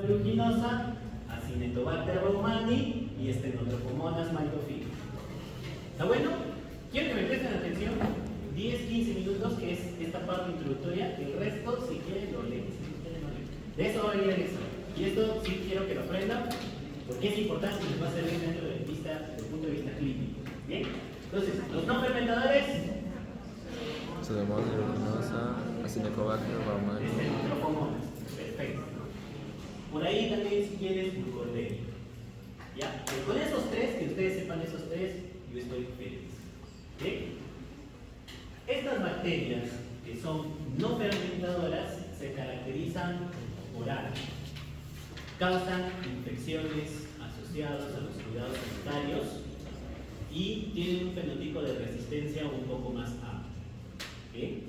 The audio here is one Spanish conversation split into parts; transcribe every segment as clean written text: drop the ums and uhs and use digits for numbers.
aeruginosa, Acinetobacter baumannii y Stenotrophomonas maltophilia. ¿Está bueno? Quiero que me presten atención 10-15 minutos, que es esta parte introductoria. El resto, si quieren, lo leen. De eso va a ir el examen. Y esto sí quiero que lo aprendan, porque es importante y les va a servir dentro del punto de vista clínico. ¿Bien? Entonces, los no fermentadores. Pseudomonas aeruginosa, Acinetobacter baumannii. Stenotrophomonas. Perfecto. Por ahí también, si quieres, glucordelia. ¿Ya? Pero con esos tres, que ustedes sepan esos tres, yo estoy feliz. ¿Bien? Estas bacterias que son no fermentadoras se caracterizan por algo. Causan infecciones asociadas a los cuidados sanitarios y tienen un fenotipo de resistencia un poco más amplio. ¿Bien?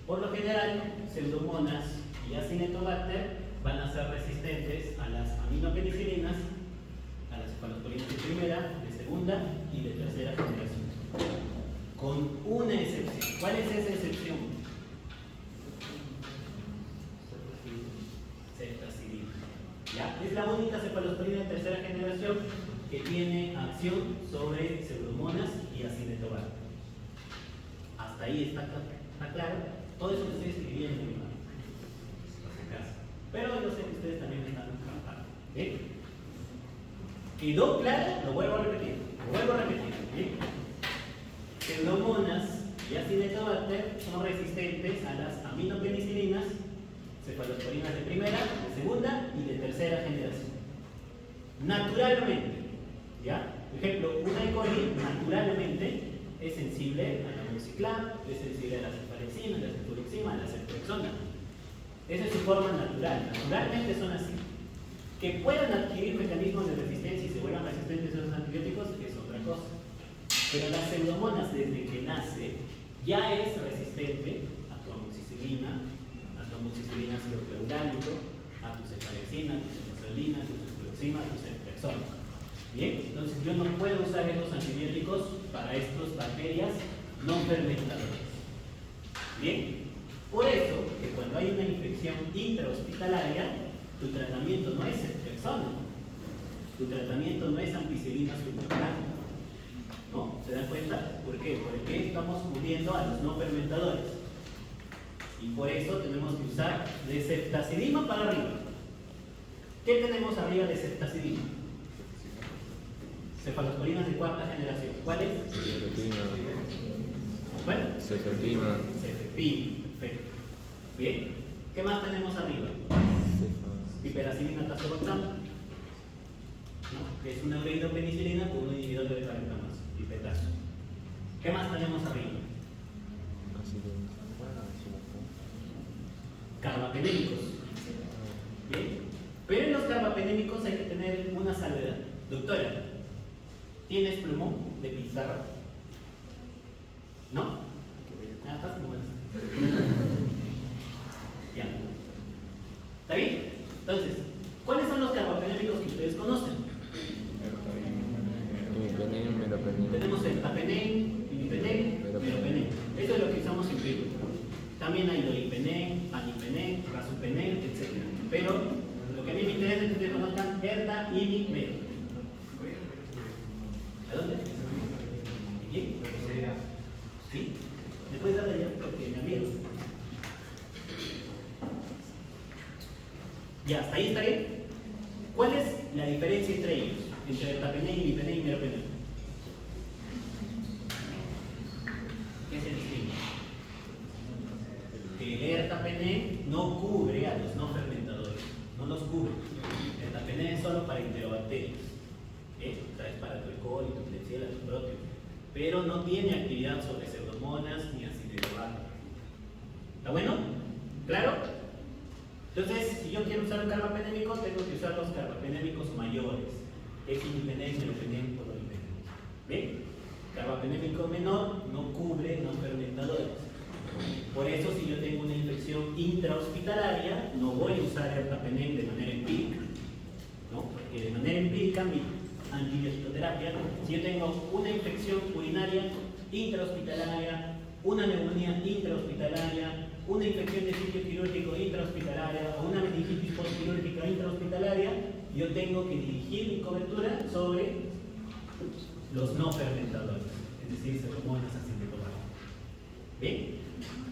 Por lo general, Pseudomonas y Acinetobacter van a ser resistentes a las aminopenicilinas, a las cefalosporinas de primera, de segunda y de tercera generación. Con una excepción. ¿Cuál es esa excepción? Ceftazidima. ¿Ya? Es la única cefalosporina de tercera generación que tiene acción sobre Pseudomonas y Acinetobacter. Hasta ahí está claro. Todo eso que estoy escribiendo, mi hermano. Pero yo sé que ustedes también están trabajando. ¿Bien? ¿Quedó claro? Lo vuelvo a repetir. ¿Bien? Pseudomonas y Acinetobacter son resistentes a las aminopenicilinas, cefalosporinas de primera, de segunda y de tercera generación. Naturalmente, ¿ya? Por ejemplo, una E. coli naturalmente es sensible a la amoxicilina, es sensible a la cefalexina, a la cefalexina, a la ceftriaxona. Esa es su forma natural. Naturalmente son así. Que puedan adquirir mecanismos de resistencia y se vuelvan resistentes a los antibióticos es otra cosa. Pero las pseudomonas, desde que nace, ya es resistente a tu amoxicilina, ácido cleurálico, a tu cefalexina, a tu cefalexina, a tu ceftriaxona, a tu ceftriaxona. Bien, entonces yo no puedo usar estos antibióticos para estas bacterias no fermentadoras. Bien, por eso que cuando hay una infección intrahospitalaria, tu tratamiento no es ceftriaxona, tu tratamiento no es ampicilina sulfurada. ¿No? ¿Se dan cuenta? ¿Por qué? Porque estamos cubriendo a los no fermentadores. Y por eso tenemos que usar de ceftazidima para arriba. ¿Qué tenemos arriba de ceftazidima? Cefalosporinas de cuarta generación. ¿Cuáles? ¿Cuál? Cefepima. Cefepima. Perfecto. Bien. ¿Qué más tenemos arriba? Piperacilina tazobactam, ¿no? Que es una ureidopenicilina con un inhibidor de beta-glutamasa, pipetazo. ¿Qué más tenemos arriba? Carbapenémicos. Bien. Pero en los carbapenémicos hay que tener una salvedad. Doctora, ¿tienes plumón de pizarra? ¿No? Ah, estás como ya. ¿Está bien? Entonces, ¿cuáles son los carbapenémicos que ustedes conocen? Imipenem, meropenem. Tenemos el tapenem, imipenem, meropenem. Eso es lo que usamos en clínica. También hay dolipenem, anipenem, rasupenem, etc. Pero lo que a mí me interesa es que ustedes conozcan erda, imi, mero. ¿A dónde? ¿Aquí? ¿Sí? ¿Me puedes dar allá? Porque me abrieron. Ya, ¿hasta ahí está bien? ¿Cuál es la diferencia entre ellos? Entre el tapenem, imipenem y meropenem. ¿Qué se distingue? Que el ertapenem no cubre a los no fermentadores, no los cubre. El ertapenem es solo para enterobacterias, o sea, es para tu E. coli, tu Klebsiella, tu proteo, pero no tiene actividad sobre pseudomonas ni acinetobacter. ¿Está bueno? ¿Claro? Entonces, si yo quiero usar un carbapenémico, tengo que usar los carbapenémicos mayores. Es imipenem, meropenem o dolipenem. ¿Bien? Carbapenémico menor no cubre no fermentadores. Por eso, si yo tengo una infección intrahospitalaria, no voy a usar ertapenem de manera empírica, ¿no? Porque de manera empírica mi antibiotiterapia, si yo tengo una infección urinaria intrahospitalaria, una neumonía intrahospitalaria, una infección de sitio quirúrgico intrahospitalaria o una meningitis postquirúrgica intrahospitalaria, yo tengo que dirigir mi cobertura sobre los no fermentadores, es decir, Pseudomonas acinetobacter. ¿Bien?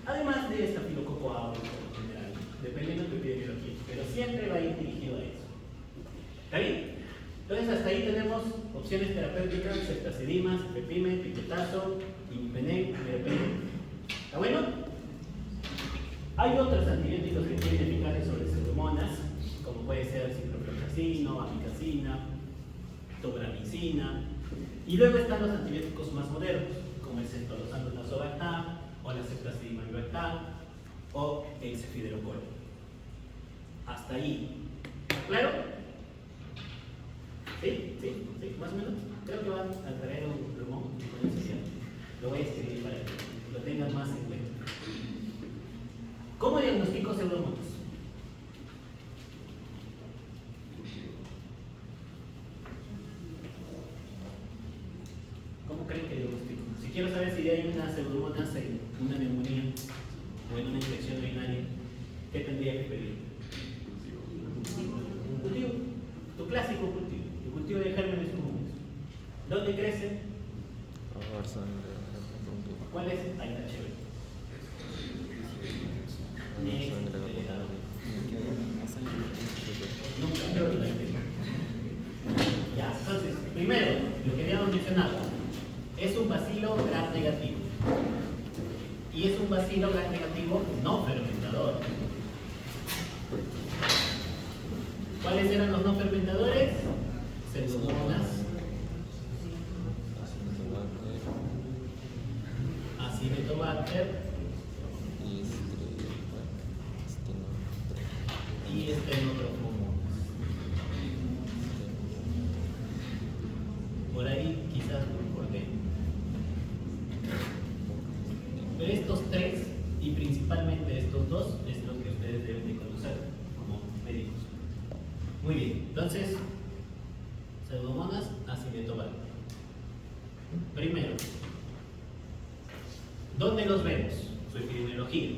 Además de Staphylococcus aureus en general, dependiendo de tu epidemiología, pero siempre va a ir dirigido a eso. ¿Está bien? Entonces hasta ahí tenemos opciones terapéuticas: ceftazidima, cefepime, pipetazo, imipenem, meropenem. ¿Está bueno? Hay otros antibióticos que tienen eficacia sobre Pseudomonas, como puede ser ciprofloxacino, amikacina, tobramicina, y luego están los antibióticos más modernos, como el ceftalozano tazobactam, o la ceftazidima vivactam, o el cefiderocol. Hasta ahí. ¿Claro? ¿Sí? Más o menos. Creo que van a traer un plumón. Lo voy a escribir para que lo tengan más en cuenta. ¿Cómo diagnostico Pseudomonas? ¿Cómo creen que diagnostico? Si quiero saber si hay una Pseudomonas en una neumonía o en una infección urinaria, ¿qué tendría que pedir? Un cultivo. Tu clásico cultivo. El cultivo de gérmenes comunes. ¿Dónde crece? ¿Cuál es? Ahí está chévere. Nunca creo que la entiendo. Ya, entonces, primero, lo que habíamos mencionado, es un bacilo gram negativo. Y es un bacilo gram negativo no fermentador. ¿Cuáles eran los no fermentadores? Pseudomonas, Acinetobacter y Stenotrophmonas. Por ahí quizás por qué. Pero estos tres, y principalmente estos dos, es lo que ustedes deben de conocer como médicos. Muy bien, entonces, Pseudomonas acinetobacter. Primero, ¿dónde los vemos? Su epidemiología.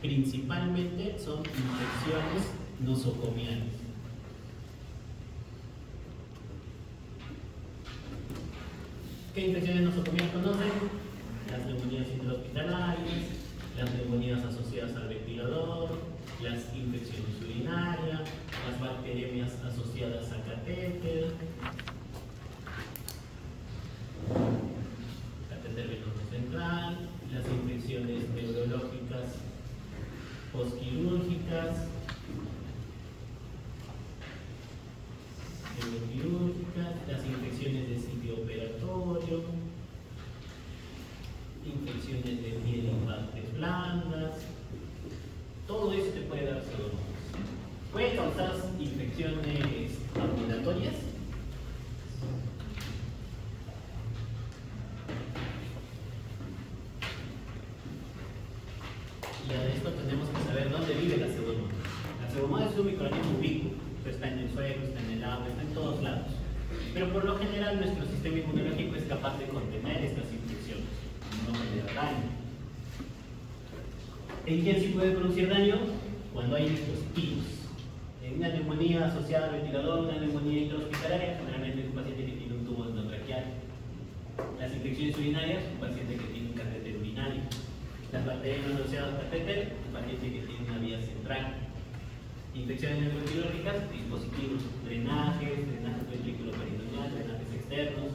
Principalmente son infecciones nosocomiales. ¿Qué infecciones nosocomiales conocen? Las neumonías intrahospitalarias, las neumonías asociadas al ventilador, las infecciones urinarias, las bacteriemias asociadas a catéter, catéter venoso central, las infecciones neurológicas postquirúrgicas, las infecciones de sitio operatorio, infecciones de piel y partes blandas. Todo eso te puede dar Pseudomonas. Puede causar infecciones ambulatorias. Y a esto tenemos que saber dónde vive la Pseudomonas. La Pseudomonas es un microorganismo ubicuo. Está en el suelo, está en el agua, está en todos lados. Pero por lo general nuestro sistema inmunológico es capaz de contener estas infecciones, no generar daño. ¿En quién sí puede producir daño? Cuando hay dispositivos. En una neumonía asociada al ventilador, una neumonía intrahospitalaria, generalmente es un paciente que tiene un tubo endotraqueal. Las infecciones urinarias, un paciente que tiene un catéter urinario. Las bacterias asociadas al catéter, un paciente que tiene una vía central. Infecciones neuroquirúrgicas, dispositivos, drenajes ventriculoperitoneal, drenajes externos.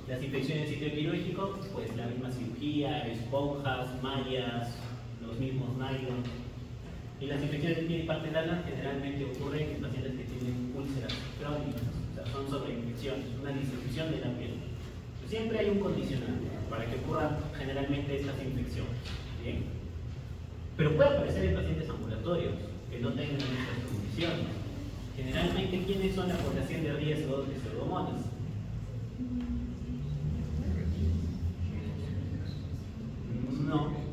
Las infecciones de sitio quirúrgico, pues la misma cirugía, esponjas, mallas, los mismos nylon. Y las infecciones de piel y partes blandas generalmente ocurren en pacientes que tienen úlceras crónicas, o sea, son sobreinfecciones, una distribución de la piel. Pero siempre hay un condicionante para que ocurran generalmente estas infecciones. ¿Bien? Pero puede aparecer en pacientes ambulatorios que no tengan estas condiciones. Generalmente, ¿quiénes son la población de riesgo de Pseudomonas? No.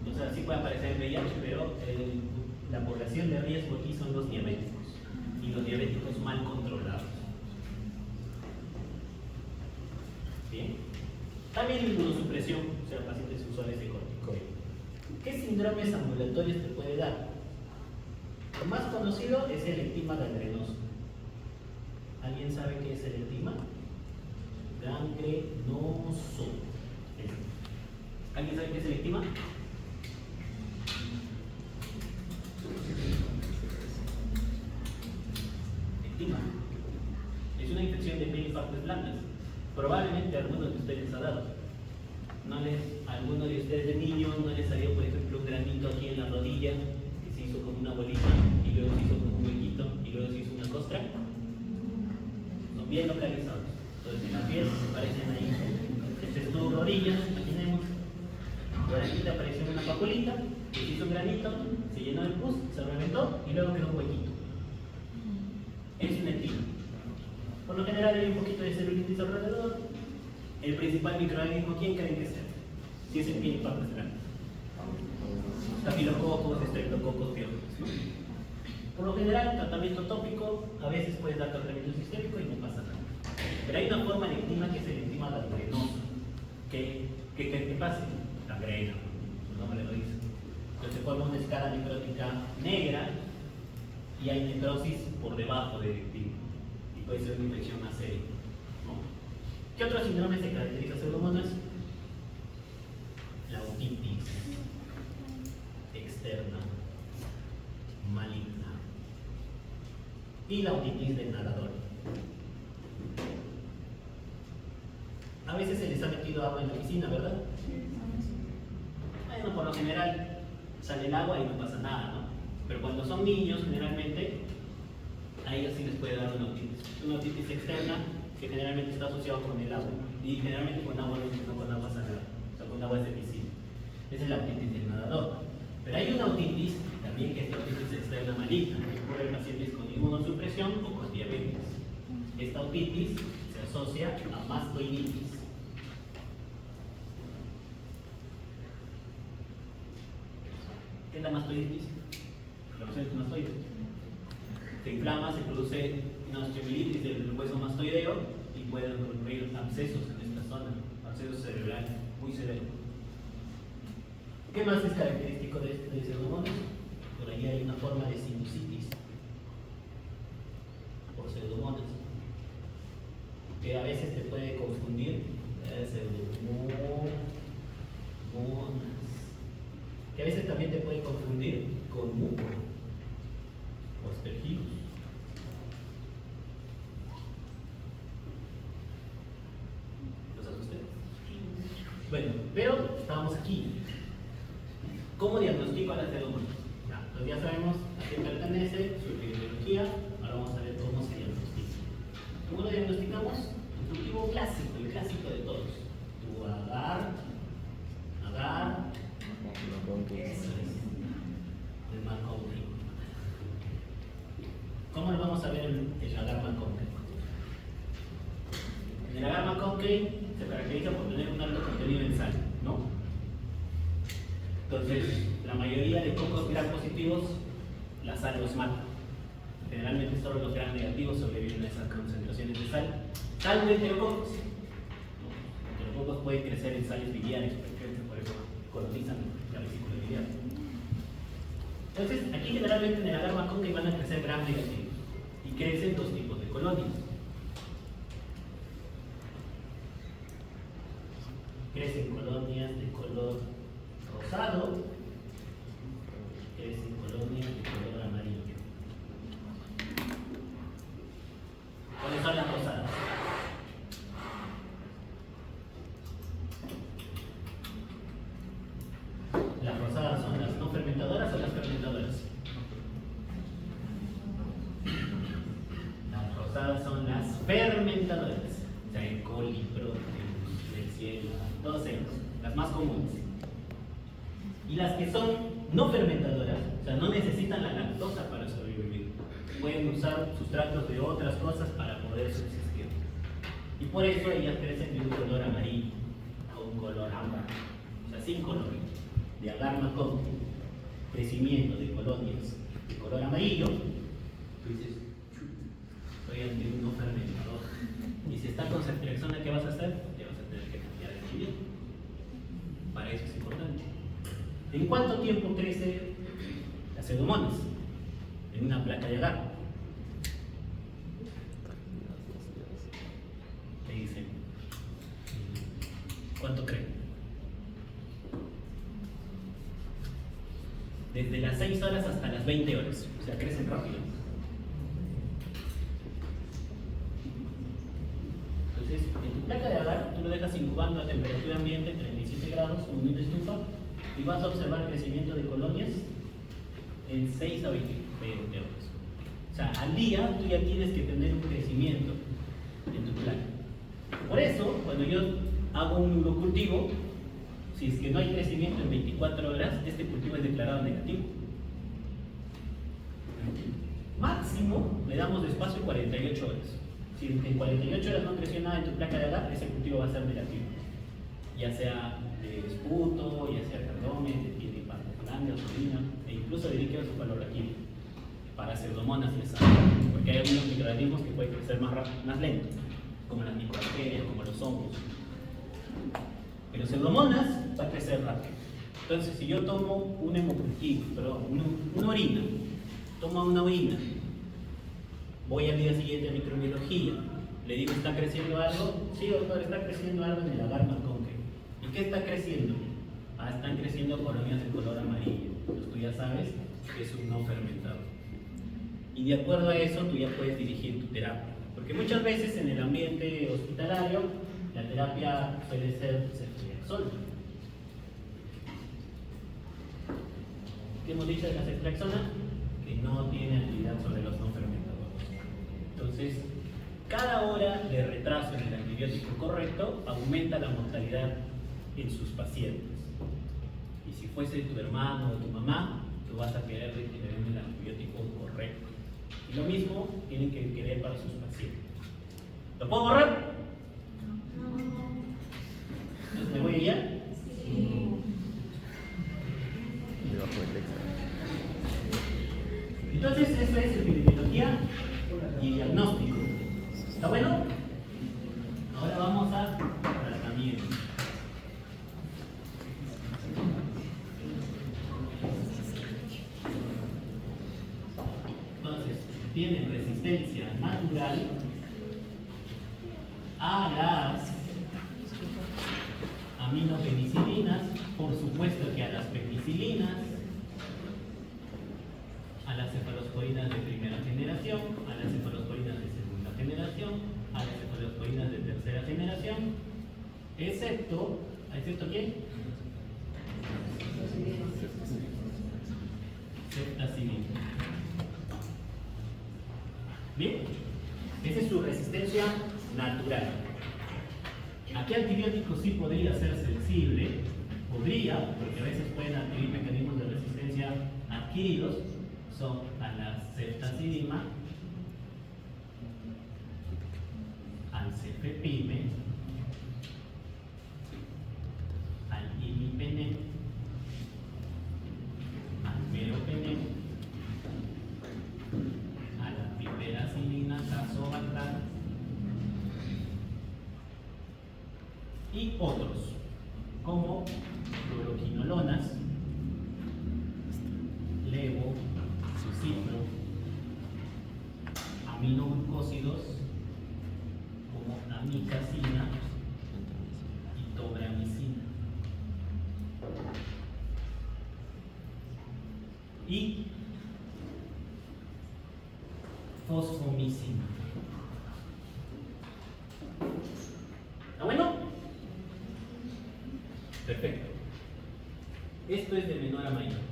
O sea, sí puede aparecer en VIH, pero la población de riesgo aquí son los diabéticos. Y los diabéticos mal controlados. Bien. También inmunosupresión, o sea, pacientes usuarios de corticoides. ¿Qué síndromes ambulatorios te puede dar? El más conocido es el ectima gangrenoso. ¿Alguien sabe qué es el ectima? Gangrenoso. ¿Alguien sabe qué es el ectima? Ectima es una infección de piel y partes blandas. Probablemente a alguno de ustedes les ha dado. A alguno de ustedes de niño no les salió, por ejemplo, un granito aquí en la rodilla que se hizo como una bolita y luego se hizo como un huequito y luego se hizo una costra. Son bien localizados. Entonces en la piel aparecen ahí. Esta es tu rodilla, imaginemos. Por aquí te apareció una paculita, que se hizo un granito, se llenó de pus, se reventó y luego quedó un huequito. Es un ectima. Por lo general hay un poquito de celulitis alrededor. El principal microorganismo, ¿quién creen que sea? Si es el piel y partes blandas. Estafilococos, estreptococos, piojos, ¿no? Por lo general, tratamiento tópico, a veces puedes dar tratamiento sistémico y no pasa nada. Pero hay una forma de ectima que es el ectima gangrenoso. ¿Qué pasa? Gangrena, su nombre lo dice. Entonces se forma una escala necrótica negra y hay necrosis por debajo del ectima. Y puede ser una infección más seria. ¿Qué otro síndrome se caracteriza Pseudomonas? La otitis externa maligna y la otitis del nadador. A veces se les ha metido agua en la piscina, ¿verdad? Bueno, por lo general sale el agua y no pasa nada, ¿no? Pero cuando son niños, generalmente, a ellos sí les puede dar una otitis externa que generalmente está asociado con el agua y generalmente con agua dulce, no con agua salada, o sea, con aguas de piscina. Esa es la otitis del nadador. Pero hay una otitis también que es la otitis externa maligna, que ocurre en pacientes con inmunosupresión o con diabetes. Esta otitis se asocia a mastoiditis. ¿Qué es la mastoiditis? Inflamación del mastoide. Se inflama, se produce una osteomielitis del hueso mastoideo y pueden ocurrir abscesos en esta zona, abscesos cerebrales muy severos. ¿Qué más es característico de Pseudomonas? Por ahí hay una forma de sinusitis por Pseudomonas que a veces te puede confundir. Pseudomonas que a veces también te puede confundir con muco o aspergillus. ¿Los asusté? Bueno, pero estábamos aquí. ¿Cómo diagnostico a la Pseudomonas? Pues ya sabemos a qué pertenece, su epidemiología. Ahora vamos a ver cómo se diagnostica. ¿Cómo lo diagnosticamos? El cultivo clásico, el clásico de todos. Tu agar, eso es, el McConkie. ¿Cómo lo vamos a ver el agar McConkie? El agar McConkie se caracteriza por tener un alto contenido en sal, ¿no? Entonces, la mayoría de cocos gram positivos, la sal los mata. Generalmente solo los gram negativos sobreviven a esas concentraciones de sal. Salvo enterococos. Los enterococos pueden crecer en sales biliares, por eso colonizan la vesícula biliar. Entonces, aquí generalmente en el agar McConkie van a crecer gram negativos. Y crecen dos tipos de colonias. Crecen colonias de color rosado, crecen colonias de color amarillo. ¿Cuáles son las rosadas? Las rosadas son las no fermentadoras o las fermentadoras. Las rosadas son las fermentadoras. O sea, el coli, Proteus, del cielo, todas ellas, las más comunes. Y las que son no fermentadoras, o sea, no necesitan la lactosa para sobrevivir. Pueden usar sustratos de otras cosas para poder subsistir. Y por eso ellas crecen de un color amarillo o un color ámbar, o sea, sin color. De agar McConkie, crecimiento de colonias de color amarillo, tú dices, estoy ante un no fermentador. Y si está con ceftriaxona, ¿qué vas a hacer? Te vas a tener que cambiar el chile. Para eso es importante. ¿En cuánto tiempo crece las pseudomonas? En una placa de agar. ¿Qué dicen? ¿Cuánto creen? Desde las 6 horas hasta las 20 horas. O sea, crecen rápido. Entonces, en tu placa de agar, tú lo dejas incubando a temperatura ambiente, 37 grados, un minuto de estufa, y vas a observar crecimiento de colonias en 6 a 20 horas. O sea, al día tú ya tienes que tener un crecimiento en tu placa. Por eso, cuando yo hago un urocultivo, si es que no hay crecimiento en 24 horas, este cultivo es declarado negativo. Máximo le damos de espacio 48 horas. Si en 48 horas no creció nada en tu placa de agar, ese cultivo va a ser negativo. Ya sea de esputo, ya sea cardones, de piel de parvoglande, orina, e incluso de líquido cefalorraquídeo. Para pseudomonas les sale, porque hay algunos microorganismos que pueden crecer más lento, como las micobacterias, como los hongos. Pero pseudomonas va a crecer rápido. Entonces, si yo tomo un hemocultivo, una orina, tomo una orina, voy al día siguiente a microbiología, le digo, ¿está creciendo algo? Sí, doctor, está creciendo algo en el agar malconque. ¿Y qué está creciendo? Están creciendo colonias de color amarillo. Pues tú ya sabes que es un no fermentado. Y de acuerdo a eso, tú ya puedes dirigir tu terapia. Porque muchas veces en el ambiente hospitalario, la terapia suele ser ceftriaxona. ¿Qué hemos dicho de la ceftriaxona? Que no tiene actividad sobre los no fermentadores. Entonces, cada hora de retraso en el antibiótico correcto aumenta la mortalidad en sus pacientes. Y si fuese tu hermano o tu mamá, tú vas a querer que le den el antibiótico correcto. Y lo mismo tienen que querer para sus pacientes. ¿Lo puedo borrar? Entonces, ¿me voy allá? Sí. Debajo del texto. Entonces, eso es epidemiología y diagnóstico. ¿Está bueno? Ahora vamos a tratamiento. Entonces, tienen resistencia natural a las aminopenicilinas, por supuesto que a las penicilinas, a las cefalosporinas de primera generación, a las cefalosporinas de segunda generación, a las cefalosporinas de tercera generación, excepto ¿quién? Ceftazidima. Bien, esa es su resistencia natural. ¿A qué antibiótico sí podría ser sensible? Podría, porque a veces pueden adquirir mecanismos de resistencia adquiridos, son a la ceftazidima, al cefepime, al imipenem, al meropenem, a la piperacilina, tazobactam y otros, como fluoroquinolonas, levo, cipro, aminoglucósidos como amicacina y tobramicina. Y fosfomicina. ¿Está bueno? Perfecto. Esto es de menor a mayor.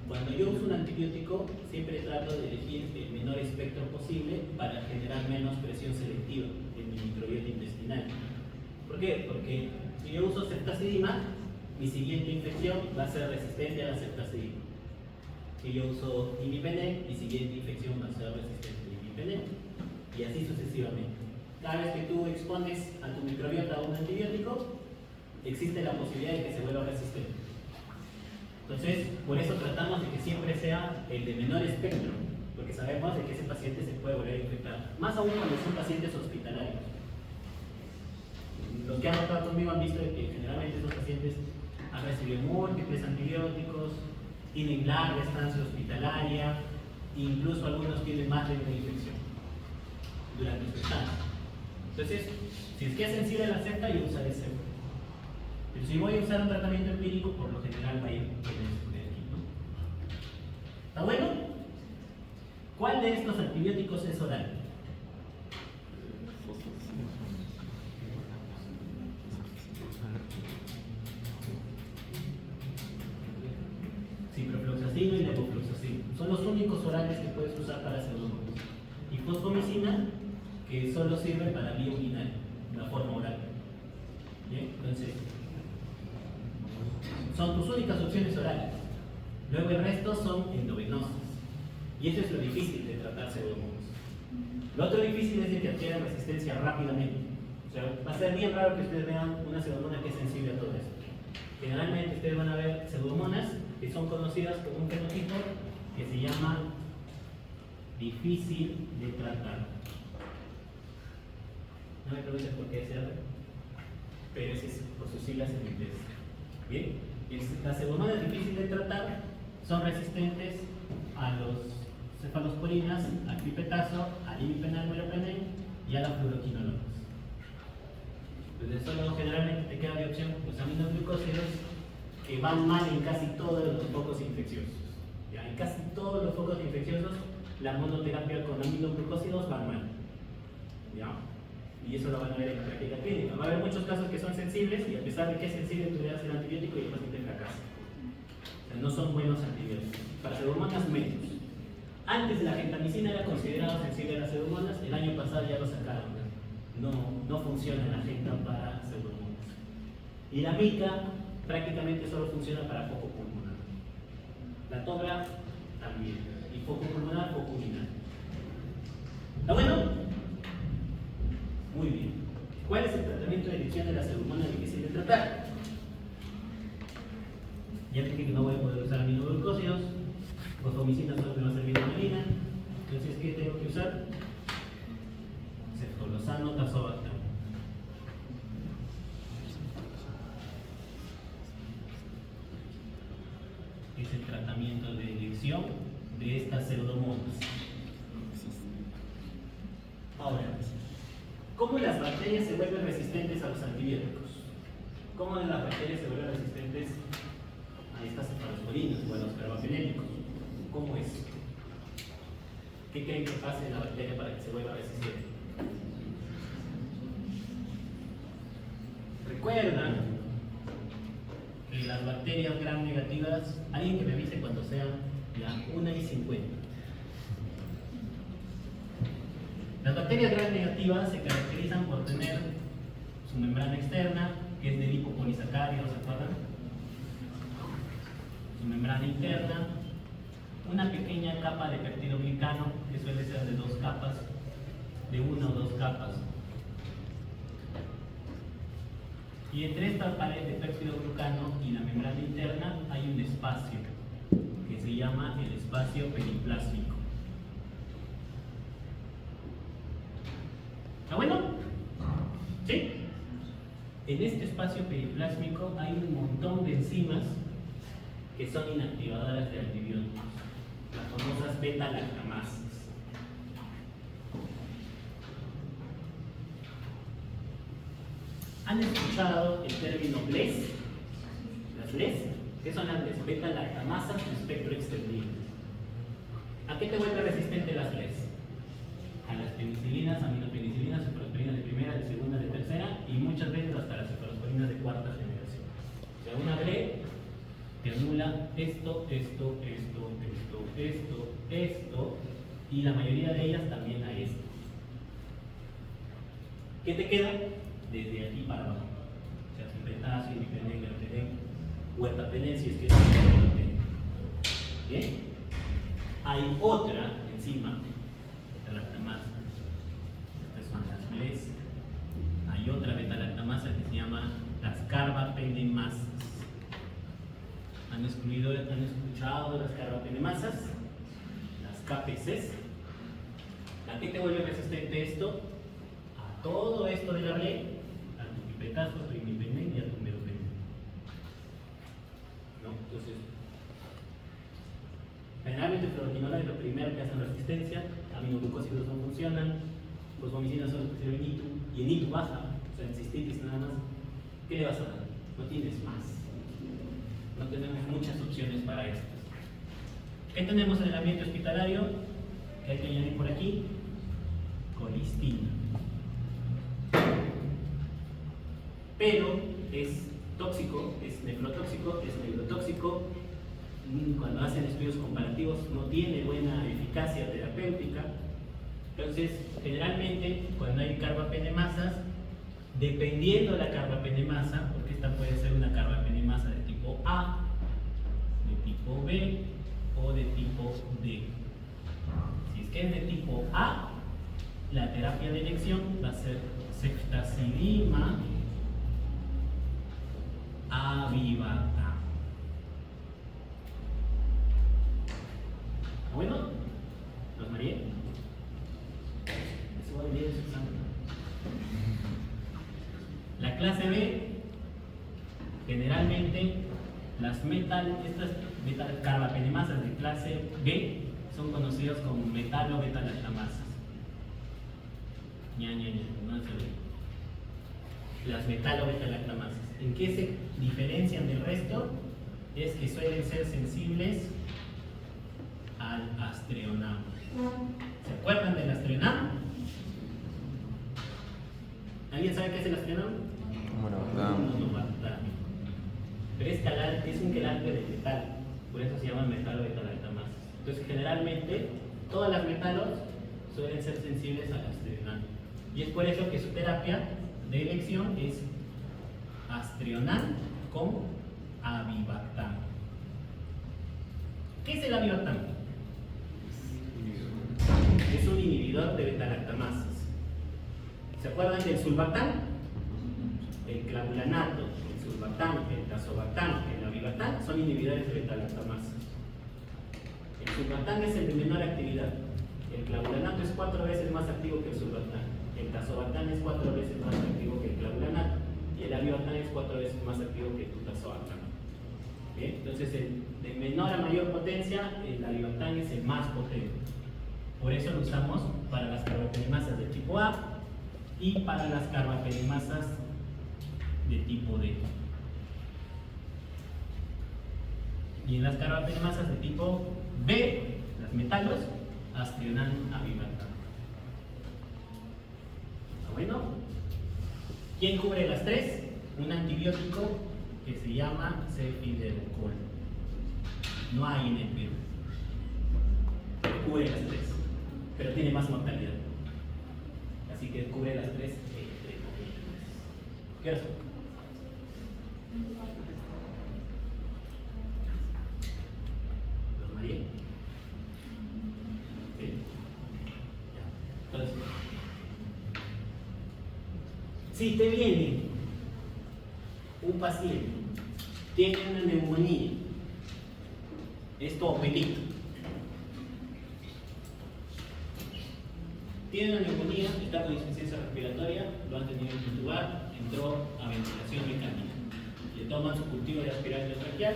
Cuando yo uso un antibiótico, siempre trato de elegir el menor espectro posible para generar menos presión selectiva en mi microbiota intestinal. ¿Por qué? Porque si yo uso ceftazidima, mi siguiente infección va a ser resistente a la ceftazidima. Si yo uso imipenem, mi siguiente infección va a ser resistente a imipenem. Y así sucesivamente. Cada vez que tú expones a tu microbiota a un antibiótico, existe la posibilidad de que se vuelva resistente. Entonces, por eso tratamos de que siempre sea el de menor espectro, porque sabemos de que ese paciente se puede volver a infectar, más aún cuando son pacientes hospitalarios. Los que han tratado conmigo han visto que generalmente esos pacientes ha recibido múltiples antibióticos, tienen larga estancia hospitalaria, incluso algunos tienen más de una infección durante su estancia. Entonces, si es que es sensible a la septa, yo usaré septa. Pero si voy a usar un tratamiento empírico, por lo general va a ir en este de aquí, ¿no? ¿Está bueno? ¿Cuál de estos antibióticos es oral? Ciprofloxacino y levofloxacino. Son los únicos orales que puedes usar para pseudomonas. Y fosfomicina, que solo sirve para vía urinaria, la forma oral. ¿Bien? Entonces, son tus únicas opciones orales. Luego el resto son endovenosas. Y eso es lo difícil de tratar pseudomonas. Lo otro difícil es de que adquieran resistencia rápidamente. O sea, va a ser bien raro que ustedes vean una pseudomona que es sensible a todo esto. Generalmente ustedes van a ver pseudomonas que son conocidas como un fenotipo que se llama difícil de tratar. No me pregunten por qué SR, pero ese es por sus siglas en inglés. Bien, las pseudomonas difíciles de tratar son resistentes a los cefalosporinas, al pipetazo, al imipenem, meropenem y a la fluoroquinolonas. Entonces solo generalmente te queda de opción los aminoglucósidos que van mal en casi todos los focos infecciosos. ¿Ya? En casi todos los focos infecciosos la monoterapia con aminoglucósidos va mal. ¿Ya? Y eso lo van a ver en la práctica clínica. Va a haber muchos casos que son sensibles y a pesar de que es sensible tú le das el antibiótico y el paciente fracasa. O sea, no son buenos antibióticos. Para pseudomonas menos. Antes la gentamicina era considerada sensible a las pseudomonas, el año pasado ya lo sacaron. No funciona la genta para pseudomonas. Y la mica prácticamente solo funciona para foco pulmonar. La tobra también. Y foco pulmonar, foco urinario. ¿Está bueno? Muy bien. ¿Cuál es el tratamiento de elección de la pseudomona difícil de tratar? Ya dije que no voy a poder usar aminoglucósidos, fosfomicina solo me va a servir de marina. Entonces, ¿qué tengo que usar? Ceftolozano, tazobactam. Es el tratamiento de elección de estas pseudomonas. Ahora, ¿cómo las bacterias se vuelven resistentes a los antibióticos? ¿Cómo las bacterias se vuelven resistentes a estas cefalosporinas o a los carbapenémicos? ¿Cómo es? ¿Qué creen que pase en la bacteria para que se vuelva resistente? Recuerdan que las bacterias gram negativas, alguien que me avise cuando sean ya 1:50. Las bacterias gram negativas se caracterizan por tener su membrana externa, que es de lipopolisacáridos, ¿se acuerdan? Su membrana interna, una pequeña capa de peptidoglicano, que suele ser de 2 capas, de 1 o 2 capas. Y entre esta pared de peptidoglicano y la membrana interna hay un espacio que se llama el espacio periplásmico. ¿Está bueno? ¿Sí? En este espacio periplásmico hay un montón de enzimas que son inactivadoras de antibióticos, las famosas beta-lactamasas. ¿Han escuchado el término BLES? ¿Las BLES? ¿Qué son las BLES? Beta-lactamasas de espectro extendido. ¿A qué te vuelve resistente las BLES? A las penicilinas, aminopenicilinas, cefalosporinas de primera, de segunda, de tercera y muchas veces hasta las cefalosporinas de cuarta generación. O sea, una BLE te anula esto y la mayoría de ellas también a esto. ¿Qué te queda? Desde aquí para abajo. O sea, cipretazio, imipenem, meropenem, huertapenem, si es que es huertapenem. ¿Bien? Hay otra enzima, beta-lactamasa. Estas son las BLES. Hay otra beta-lactamasa que se llama las carbapenemasas. ¿Han escuchado las carbapenemasas? Las KPCs. ¿A qué te vuelve resistente esto? A todo esto de la BLE, a tu pipetazo, a tu imipenem y a tu meropenem. Entonces, generalmente fluoroquinol es lo primero que hacen resistencia, aminoglucósidos no funcionan, fosfomicinas son los que sirven ITU, y en ITU baja, o sea, en cistitis nada más. ¿Qué le vas a dar? No tienes más. No tenemos muchas opciones para esto. ¿Qué tenemos en el ambiente hospitalario? Que hay que añadir por aquí colistina. Pero es tóxico, es nefrotóxico, es neurotóxico. Cuando hacen estudios comparativos no tiene buena eficacia terapéutica. Entonces, generalmente, cuando hay carbapenemasas, dependiendo de la carbapenemasa, porque esta puede ser una carbapenemasa de tipo A, de tipo B o de tipo D. Si es que es de tipo A, la terapia de elección va a ser ceftazidima avibactam. ¿Bueno? ¿Nos María? Eso va a venir en su examen. La clase B, generalmente estas carbapenemasas de clase B son conocidas como metalo-beta-lactamasas. No se ve. Las metalo-beta-lactamasas. ¿En qué se diferencian del resto? Es que suelen ser sensibles al astreonam. ¿Se acuerdan del astreonam? ¿Alguien sabe qué es el astreonam? Monobactam. Pero es un quelante de metal, por eso se llama metalo-beta-lactamasas. Entonces, generalmente, todas las metalos suelen ser sensibles al astreonam. Y es por eso que su terapia de elección es astreonam con avibactam. ¿Qué es el avibactam? Es un inhibidor de beta-lactamasas. ¿Se acuerdan del sulbactam? El clavulanato, el sulbactam, el tazobactam, el avibactam son inhibidores de beta-lactamasas. El sulbactam es el de menor actividad. El clavulanato es 4 veces más activo que el sulbactam. El tazobactam es 4 veces más activo que el clavulanato. Y el avibactam es 4 veces más activo que el tazobactam. ¿Bien? Entonces, de menor a mayor potencia, el avibactam es el más potente. Por eso lo usamos para las carbapenemasas de tipo A y para las carbapenemasas de tipo D. Y en las carbapenemasas de tipo B, las metalos, astreonam avibactam. ¿Está bueno? ¿Quién cubre las tres? Un antibiótico que se llama cefiderocol. No hay en el Perú. Cubre las tres, pero tiene más mortalidad. Así que cubre las tres. ¿Qué hora son? ¿Los María? Sí. Ya. Entonces, si te viene un paciente, tiene una neumonía, es tu apelito, tiene una neumonía, está con insuficiencia respiratoria, lo han tenido que intubar, entró a ventilación mecánica. Le toman su cultivo de aspirante traqueal,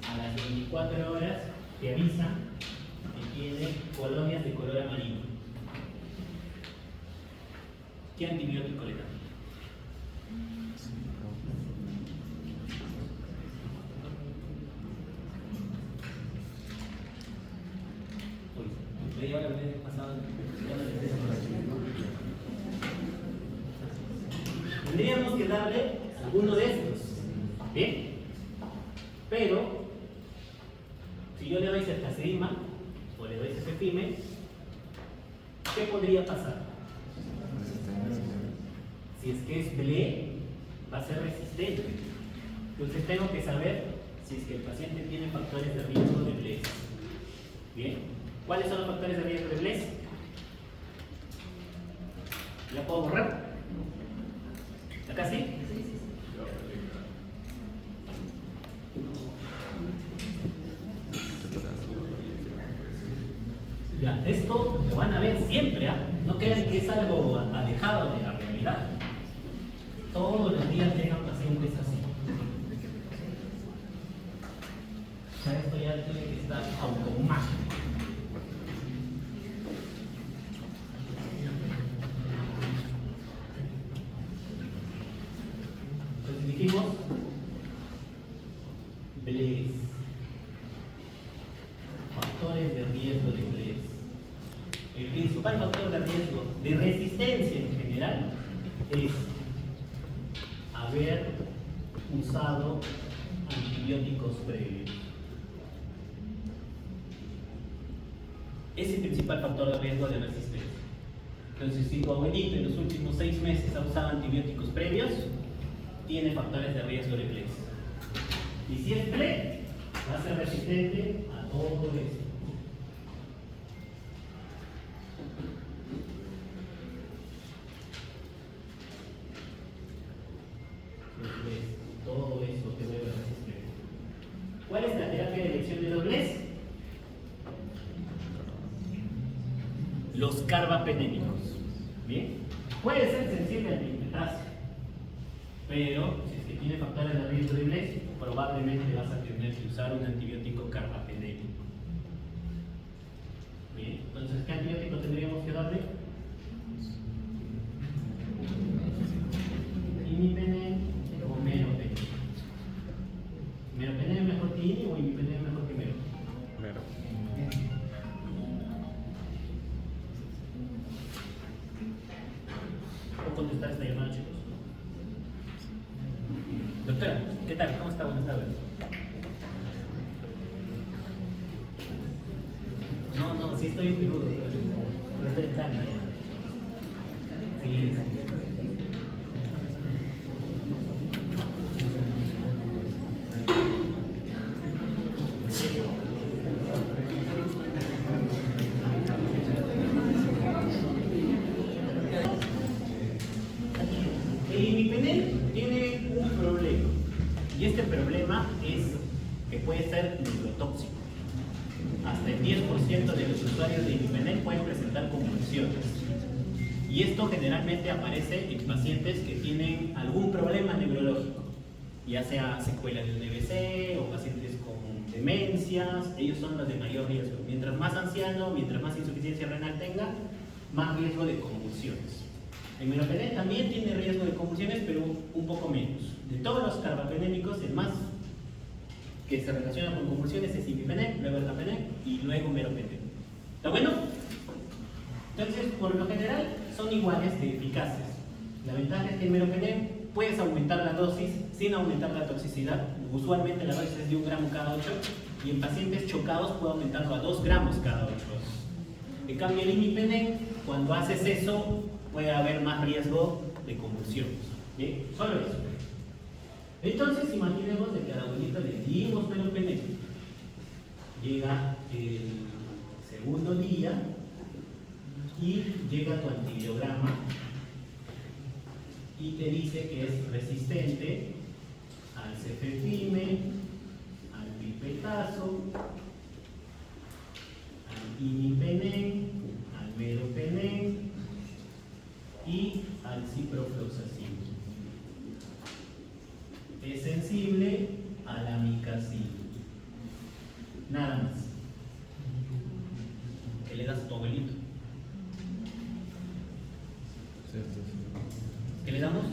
a las 24 horas te avisan que tiene colonias de color amarillo. ¿Qué antibiótico le dan? Media hora me he pasado. Tendríamos que darle alguno de estos. ¿Bien? Pero, si yo le doy ceftazidima o le doy cefepime, ¿qué podría pasar? Si es que es BLE, va a ser resistente. Entonces tengo que saber si es que el paciente tiene factores de riesgo de BLE. ¿Bien? ¿Cuáles son los factores de riesgo de BLE? ¿La puedo borrar? ¿Acá sí? Ya, esto lo van a ver siempre, ¿eh? No crean que es algo alejado de la realidad. Todos los días llegan pacientes así. está automático. Entonces dijimos Blaise. Factores de riesgo de Blaise. El principal factor de riesgo de resistencia en general es haber usado antibióticos previos. Es el principal factor de riesgo de resistencia. Entonces, si tu abuelito en los últimos 6 meses ha usado antibióticos previos, tiene factores de riesgo de Blaise. Y si es PLE, va a ser resistente a todo esto. Todo eso que debe resistir. ¿Cuál es la terapia de elección de los Blaise? Los carbapenémicos. ¿Bien? Puede ser sensible al nitratazo, pero si es que tiene factores de riesgo de Blaise, probablemente vas a tener que usar un antibiótico carbapenémico. Bien, entonces, ¿qué antibiótico tendríamos que darle? Imipenem o meropenem. ¿Meropenem es mejor que ini o imipenem es mejor que mero? Mero. ¿Puedo contestar esta llamada, chicos? Doctora, ¿qué tal? ¿Cómo está? Buenas tardes. No, sí estoy en Perú, pero estoy en Tacna. Sí. El imipenem tiene un problema, y este problema es que puede ser neurotóxico. Hasta el 10% de los usuarios de imipenem pueden presentar convulsiones. Y esto generalmente aparece en pacientes que tienen algún problema neurológico, ya sea secuelas del DBC o pacientes con demencias. Ellos son los de mayor riesgo. Mientras más anciano, mientras más insuficiencia renal tenga, más riesgo de convulsiones. El meropenem también tiene riesgo de convulsiones, pero un poco menos. De todos los carbapenémicos, el más que se relaciona con convulsiones es imipenem, luego ertapenem y luego meropenem. ¿Está bueno? Entonces, por lo general, son iguales de eficaces. La ventaja es que el meropenem puedes aumentar la dosis sin aumentar la toxicidad. Usualmente la dosis es de 1 gramo cada 8 y en pacientes chocados puede aumentarlo a 2 gramos cada 8 horas. En cambio, el imipenem, cuando haces eso, puede haber más riesgo de convulsiones. ¿Bien? Solo eso. Entonces, imaginemos de que a la abuelita le dimos meropenem. Llega el segundo día y llega tu antibiograma y te dice que es resistente al cefepime, al pipetazo, al imipenem, al meropenem y al ciprofloxacin. Es sensible a la amicacina. Nada más. ¿Qué le das a tu abuelito? ¿Qué le damos?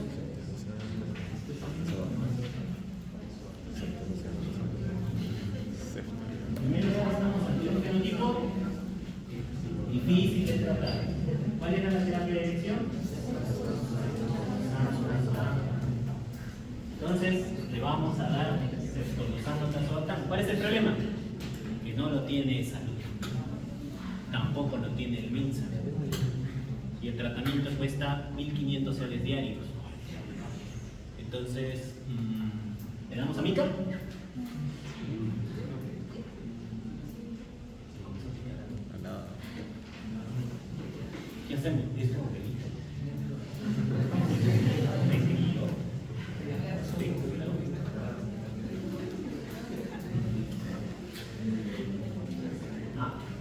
Primero le damos antibiótico fenotipo difícil de tratar. ¿Cuál era la terapia de elección? Entonces le vamos a dar ceftriaxona. ¿Cuál es el problema? Que no lo tiene salud. Tampoco lo tiene el MINSA. Y el tratamiento cuesta 1.500 soles diarios. Entonces, ¿le damos a mica? ¿Qué hacemos? Es como que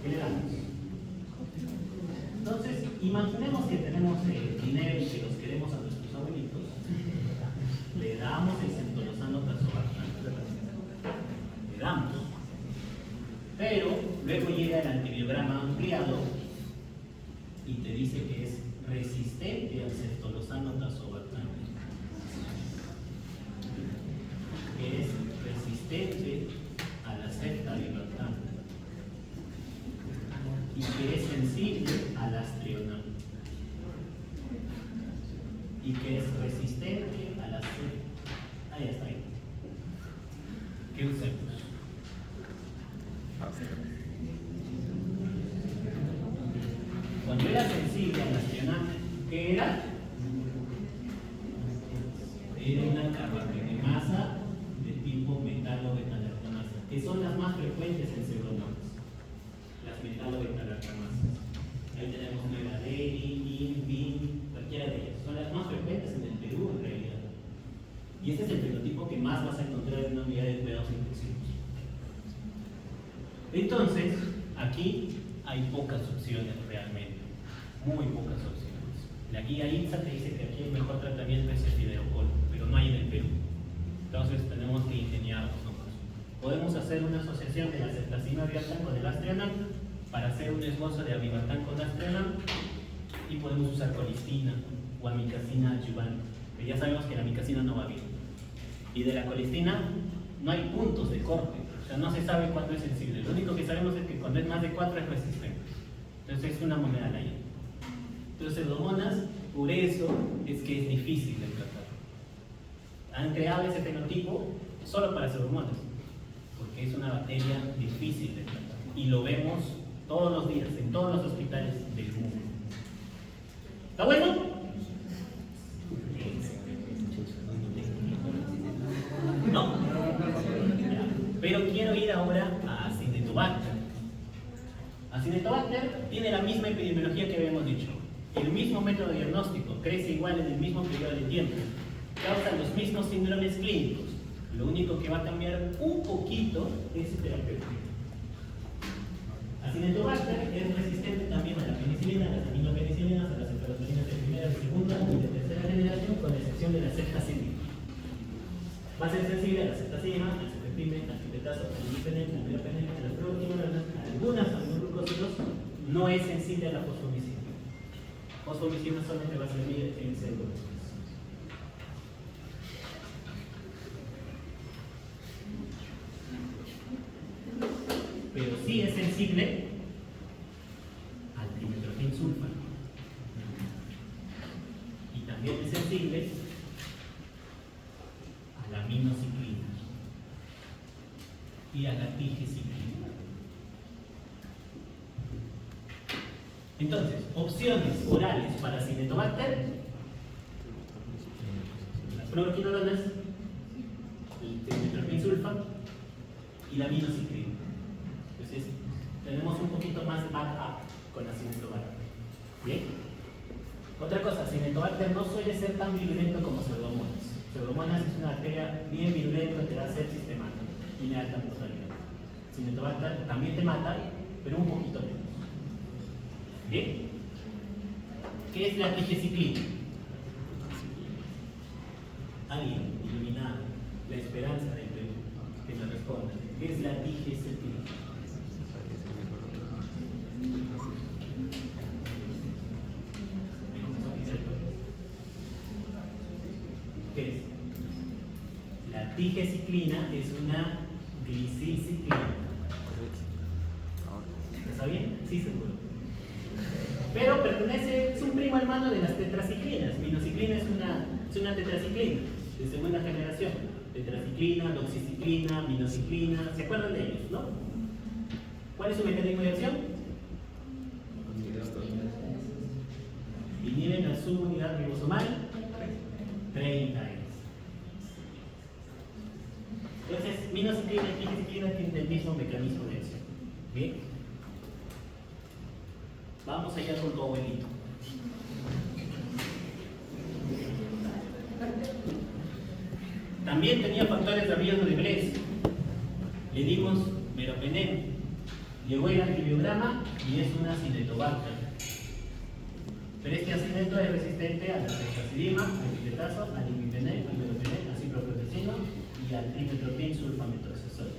¿qué le damos? Entonces, imaginemos que tenemos dinero y que los queremos a nuestros abuelitos. Le damos el centolosano tazobactam. Le damos. Pero luego llega el antibiograma ampliado y te dice que es resistente al ceftolosano tazobactam, que es resistente a la ceftalibactam y que es sensible al astrionam y que es resistente a la ahí está ahí. ¿Qué usemos? Cuando era sensible al astrionam, ¿qué era? Era una carbapenemasa de tipo metalobetalartamasa, que son las más frecuentes en pseudomonas, las metalobetalartamasas. Ahí tenemos Megaderi, INVIN, cualquiera de ellas. Son las más frecuentes en el Perú en realidad. Y este es el fenotipo que más vas a encontrar en una unidad de cuidados intensivos. Entonces, aquí hay pocas opciones realmente, muy pocas opciones. La guía INSA te dice que aquí el mejor tratamiento es el Fideocol, pero no hay en el Perú. Entonces tenemos que ingeniarnos nosotros. Podemos hacer una asociación de la ceftazina aviartan con el astrionam para hacer un esbozo de avibartán con astrionam y podemos usar colistina o amicacina adyuvante, pero ya sabemos que la amicacina no va bien. Y de la colistina no hay puntos de corte, o sea, no se sabe cuándo es sensible. Lo único que sabemos es que cuando es más de 4 es resistente. Entonces es una moneda al aire. Entonces, pseudomonas, por eso es que es difícil de tratar. Han creado ese fenotipo solo para pseudomonas, porque es una bacteria difícil de tratar. Y lo vemos todos los días, en todos los hospitales del mundo. ¿Está bueno? No. Pero quiero ir ahora a Acinetobacter. Acinetobacter tiene la misma epidemiología que habíamos dicho. El mismo método diagnóstico, crece igual en el mismo periodo de tiempo. Causa los mismos síndromes clínicos. Lo único que va a cambiar un poquito es su terapéutica. Acinetobacter es resistente también a la penicilina, a las aminopenicilinas, a las cefalotoninas de primera, de segunda y de tercera generación, con excepción de la ceftazidima. Va a ser sensible a la ceftazidima, al cefepime, al pipetazo, al imipenem, al meropenem, a las proteínas, a algunas aminoglucósidos. No es sensible a la fosfomicina. Fosfomicina solamente va a servir en pseudomonas. Pero sí es sensible al trimethoprim sulfato. Y también es sensible a la aminociclina y a la tigeciclina. Entonces, opciones orales para Acinetobacter: las fluoroquinolonas, el trimethoprim sulfato y la aminociclina. Entonces, tenemos un poquito más de backup con Acinetobacter. ¿Bien? Otra cosa, Acinetobacter no suele ser tan virulento como Pseudomonas. Pseudomonas es una bacteria bien virulenta que va a ser sistemática y de alta mortalidad. Acinetobacter también te mata, pero un poquito menos. ¿Bien? ¿Qué es la tigeciclina? Alguien iluminado, la esperanza del Perú, que me responda. ¿Qué es la tigeciclina? ¿Qué es? La tigeciclina es una glicilciclina. ¿Está bien? Sí, seguro. Pero pertenece, es un primo hermano de las tetraciclinas. Minociclina es una tetraciclina de segunda generación. Tetraciclina, doxiciclina, minociclina, ¿se acuerdan de ellos, no? ¿Cuál es su mecanismo de acción? Inhiben la subunidad ribosomal 30S. Entonces, minociclina y tigeciclina tienen el mismo mecanismo de acción. ¿Bien? Vamos allá con tu abuelito. También tenía factores de riesgo de Bless. Le dimos meropenem. Llegó el antibiograma y es una Acinetobacter. Pero este acineto es resistente a la ceftazidima, al pipetazo, al imipenem, al meropenem, al ciprofloxacino y al trimethoprim sulfamethoxazole.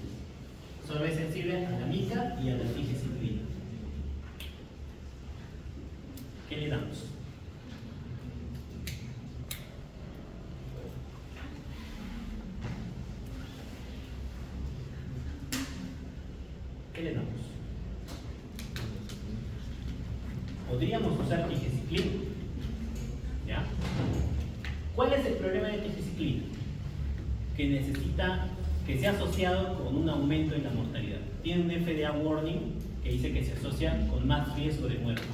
solo es sensible a la mica y a la tigeciclina. ¿Qué le damos? ¿Qué le damos? Podríamos usar tigeciclina. ¿Ya? ¿Cuál es el problema de tigeciclina? Que necesita que sea asociado con un aumento en la mortalidad. Tiene un FDA warning que dice que se asocia con más riesgo de muerte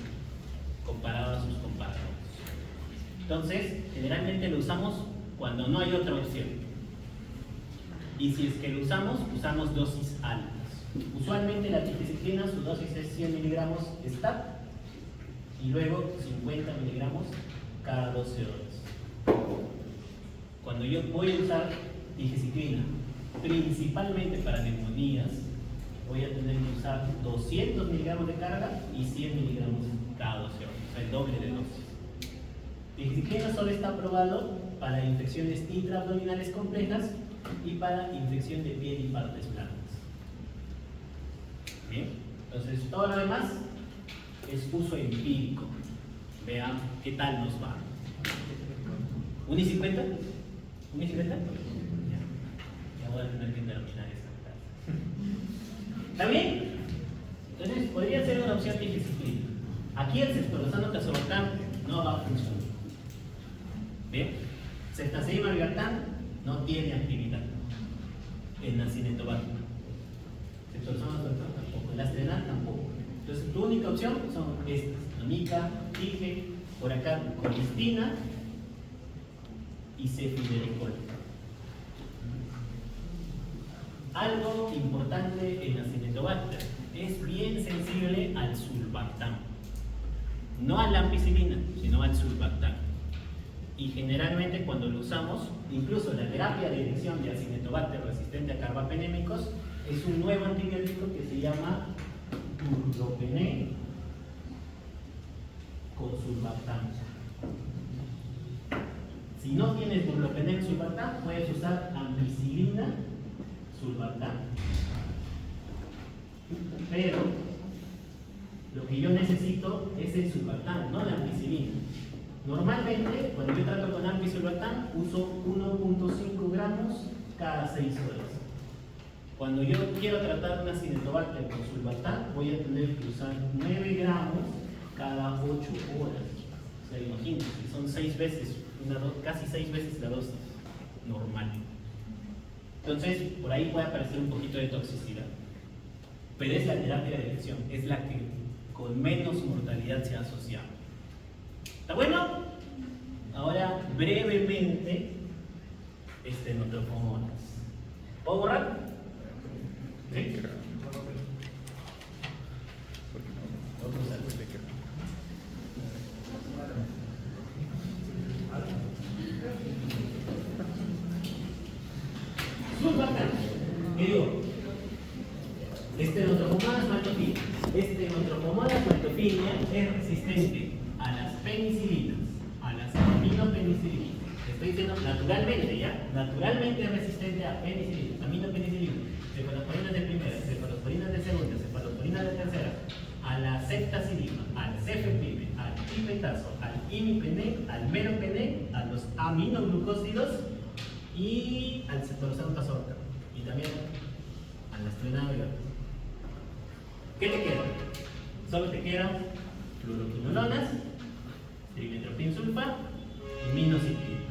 comparado a sus comparados. Entonces, generalmente lo usamos cuando no hay otra opción. Y si es que lo usamos, usamos dosis altas. Usualmente la tigeciclina, su dosis es 100 miligramos STAT y luego 50 miligramos cada 12 horas. Cuando yo voy a usar tigeciclina, principalmente para neumonías, voy a tener que usar 200 miligramos de carga y 100 miligramos cada 12 horas, o sea, el doble de dosis. Tigeciclina solo está aprobado para infecciones intraabdominales complejas y para infección de piel y partes blandas. Bien, entonces todo lo demás es uso empírico. Vean qué tal nos va. ¿1 y 50? ¿1 y 50? Ya voy a tener que terminar esta clase. ¿Está bien? Entonces podría ser una opción tigeciclina. Aquí el ceftriaxona tazobactam no va a funcionar. ¿Bien? Ceftazidime amivantam no tiene actividad en acinetobacter. Ceftriaxona tazobactam tampoco. El astrenal tampoco. Entonces tu única opción son estas: amica, tige, por acá colistina y cefidericol. Algo importante en acinetobacter: es bien sensible al sulbactam, no a la ampicilina, sino al sulbactam. Y generalmente cuando lo usamos, incluso la terapia de dirección de acinetobacter resistente a carbapenémicos es un nuevo antibiótico que se llama durlopene con sulbactam. Si no tienes durlopene con sulbactam, puedes usar ampicilina sulbactam. Pero lo que yo necesito es el sulbactam, no la ampicilina. Normalmente, cuando yo trato con ampicilbactam, uso 1.5 gramos cada 6 horas. Cuando yo quiero tratar una acinetobacter con sulbactam, voy a tener que usar 9 gramos cada 8 horas. O sea, imagínense, son 6 veces, casi 6 veces la dosis normal. Entonces, por ahí puede aparecer un poquito de toxicidad. Pero es la terapia de elección, es la que con menos mortalidad se ha asociado. ¿Está bueno? Ahora, brevemente, estenotropomonas. ¿Puedo borrar? ¿Sí? Sulbactam. ¿Qué digo? Estenotropomonas maltophilia. Estenotropomonas maltophilia es resistente a las penicilinas, a las aminopenicilinas. Estoy diciendo naturalmente, ¿ya? Naturalmente es resistente a penicilinas, aminopenicilinas, cefalosporinas de primera, cefalosporinas de segunda, cefalosporinas de tercera, a la ceftazidima, al cefepime, al pipetazo, al imipené, al meropené, a los aminoglucósidos y al ceftriaxona tazobactam. Y también a la astrenal. ¿Qué te queda? Solo te quedan fluoroquinolonas, trimetropinsulfa y minocycline.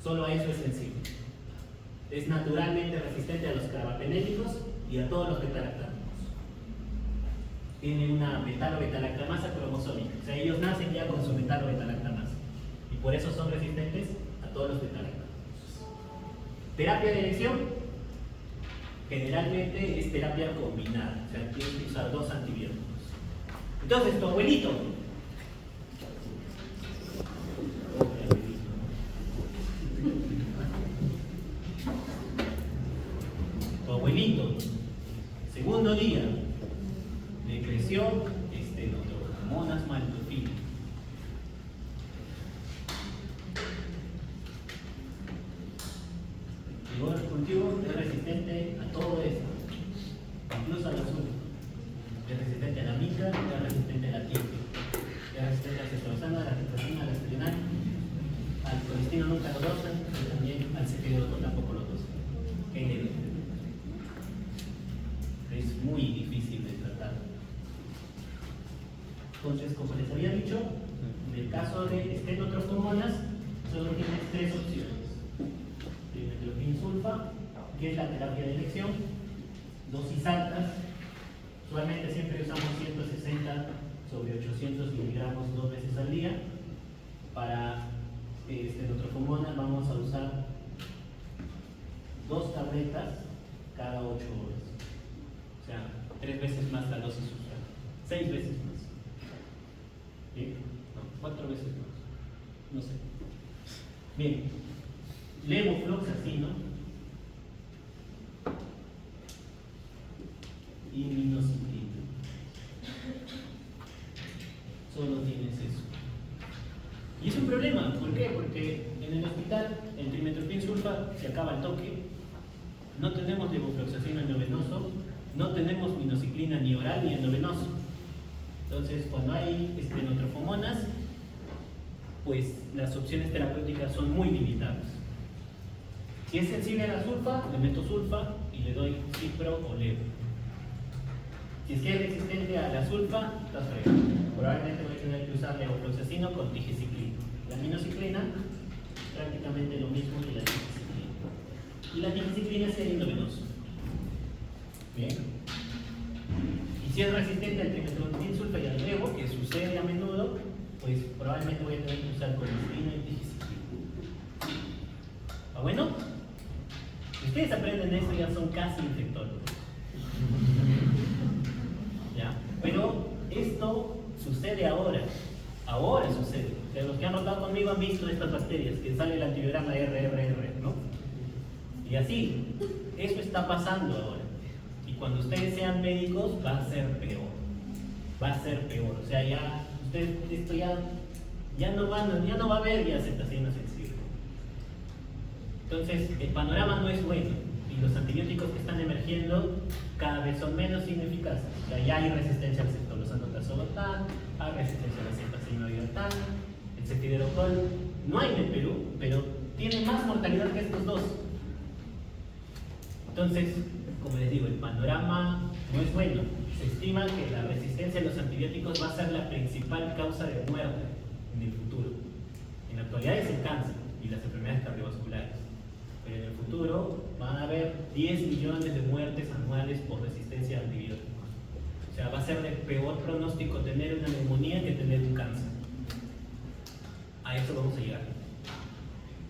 Solo a eso es sensible. Es naturalmente resistente a los carbapenémicos y a todos los betalactámicos. Tiene una metalo-betalactamasa cromosómica. O sea, ellos nacen ya con su metalo-betalactamasa. Y por eso son resistentes a todos los betalactámicos. Terapia de elección. Generalmente es terapia combinada. O sea, tienes que usar 2 antibióticos. Entonces, tu abuelito. Segundo día, le creció estenotropomonas maltophilia. El cultivo es resistente a todo esto. muestra es resistente a la tiempo, es resistente al ceftriaxona, a la tetraxina, a la aspirina, al colestino nunca lo dosan y también al cefidorocol tampoco lo dosan. ¿Qué le digo? Es muy difícil de tratar. Entonces, como les había dicho, en el caso de estenotrofomonas, solo tienes tres opciones: trimetoprim sulfa, que es la terapia de elección, dosis altas, usualmente siempre usamos 160 sobre 800 miligramos 2 veces al día. Para estenotrofomonas vamos a usar 2 tabletas cada 8 horas, o sea, 3 veces más la dosis usual, 6 veces más. ¿Sí? No, 4 veces más, no sé. Bien, levofloxacino y minocycline. Solo tienes eso. Y es un problema, ¿por qué? Porque en el hospital el trimetoprim sulfa se acaba al toque, no tenemos levofloxacino endovenoso, no tenemos minocyclina ni oral ni endovenoso. Entonces, cuando hay estenotrofomonas, pues las opciones terapéuticas son muy limitadas. Si es sensible a la sulfa, le meto sulfa y le doy cipro o levo. Si es que es resistente a la sulfa, está fregado. Probablemente voy a tener que usar levofloxacino con digiciclina. La minociclina, prácticamente lo mismo que la digiciclina. Y la digiciclina es el endovenoso. Bien. Y si es resistente al trimetoprim sulfa y al levo, que sucede a menudo, pues probablemente voy a tener que usar colestino y digiciclina. ¿Está bueno? Si ustedes aprenden eso, ya son casi infectólogos. ¿Ya? Pero esto sucede ahora. Ahora sucede. O sea, los que han notado conmigo han visto estas bacterias, que sale el antibiograma RRR, ¿no? Y así, eso está pasando ahora. Y cuando ustedes sean médicos, va a ser peor. Va a ser peor. O sea, ya, ustedes, esto ya no va a haber ya cetacina sensible. Entonces, el panorama no es bueno. Y los antibióticos que están emergiendo cada vez son menos ineficaces. O sea, ya hay resistencia al ceftriaxona, hay resistencia a la ceftriaxona, el cefidorocol no hay en el Perú, pero tiene más mortalidad que estos dos. Entonces, como les digo, el panorama no es bueno. Se estima que la resistencia a los antibióticos va a ser la principal causa de muerte en el futuro. En la actualidad es el cáncer y las enfermedades cardiovasculares. Pero en el futuro van a haber 10 millones de muertes anuales por resistencia a antibióticos. O sea, va a ser de peor pronóstico tener una neumonía que tener un cáncer. A eso vamos a llegar.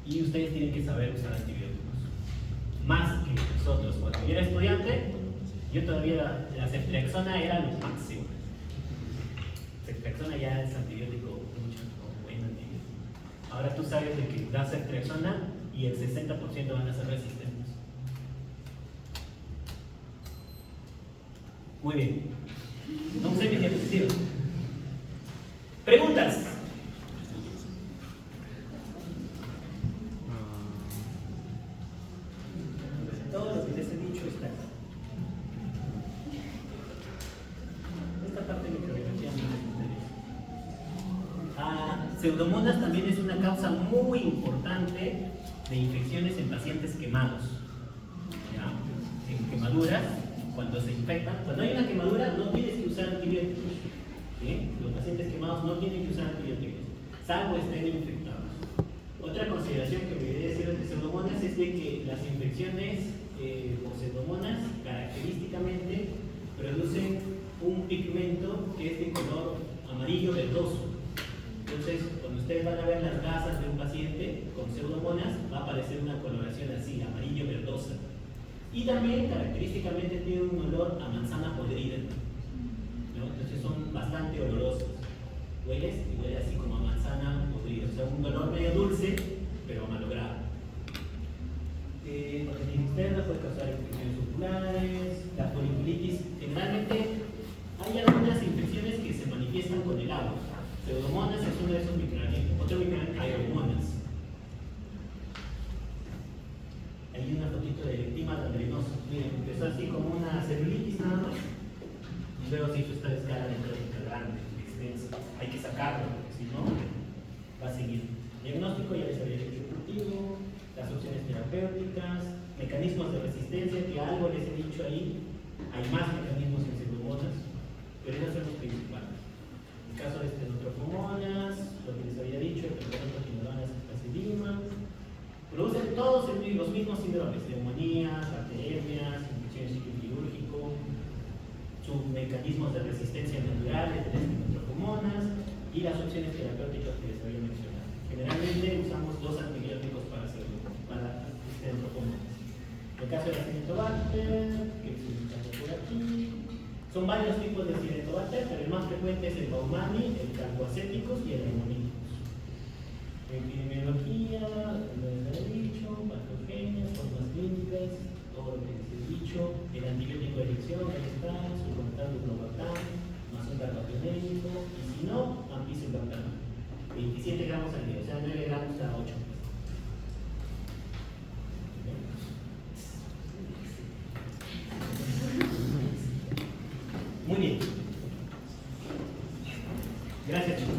Y ustedes tienen que saber usar antibióticos. Más que nosotros. Cuando yo era estudiante, yo todavía la ceftriaxona era lo máximo. Ceftriaxona ya es antibiótico mucho, buen antibiótico. Ahora tú sabes de que da ceftriaxona y el 60% van a ser resistentes. Muy bien. No sé mis diapositivas. ¿Preguntas? Todo lo que les he dicho está acá. Esta parte de microbiología me interesa. Pseudomonas también es una causa muy importante de infecciones en pacientes quemados. ¿Ya? En quemaduras, cuando se infectan, cuando hay una quemadura no tienes que usar antibióticos. ¿Sí? Los pacientes quemados no tienen que usar antibióticos, salvo estén infectados. Otra consideración que me olvidé decir de pseudomonas es de que las infecciones por pseudomonas característicamente producen un pigmento que es de color amarillo verdoso. Entonces, cuando ustedes van a ver las gasas de un paciente con pseudomonas, va a aparecer una coloración así, amarillo verdosa. Y también característicamente tiene un olor a manzana podrida, ¿no? Entonces son bastante olorosos. Hueles y huele así como a manzana podrida, o sea, un olor medio dulce, pero malogrado. Hepatitis externa puede causar infecciones oculares, la foliculitis. Generalmente hay algunas infecciones que se manifiestan con el agua. Pseudomonas es uno de esos microorganismos. Otro microorganismo, aeromonas. Hay una fotito de ectima gangrenoso. Miren, empezó así como una celulitis nada más. Luego se hizo esta escala de crónica grande, extensa. Hay que sacarlo, porque si no, va a seguir. Diagnóstico, ya les había dicho cultivo, las opciones terapéuticas, mecanismos de resistencia, que algo les he dicho ahí. Hay más mecanismos en pseudomonas, pero esos son los principales. En el caso de estenotropomonas, lo que les había dicho, el tratamiento timoronas plasmodium, producen todos los mismos síndromes, neumonías, bacteriemias, infecciones quirúrgico, sus mecanismos de resistencia naturales de las estenotropomonas y las opciones terapéuticas que les había mencionado. Generalmente usamos 2 antibióticos para hacerlo, para estenotropomonas. En el caso de la Acinetobacter, que se utiliza por aquí, son varios tipos de Acinetobacter, pero el más frecuente es el Baumani, el calcoacéticos y el neumoníticos. Epidemiología, como les he dicho, patogenias, formas clínicas, todo lo que les he dicho, el antibiótico de elección, ahí está, sulfontal duplobactam, más un carbapenémico, y si no, ampicilbactam. 27 gramos al día, o sea, 9 gramos a 8. Muy bien. Gracias, chicos.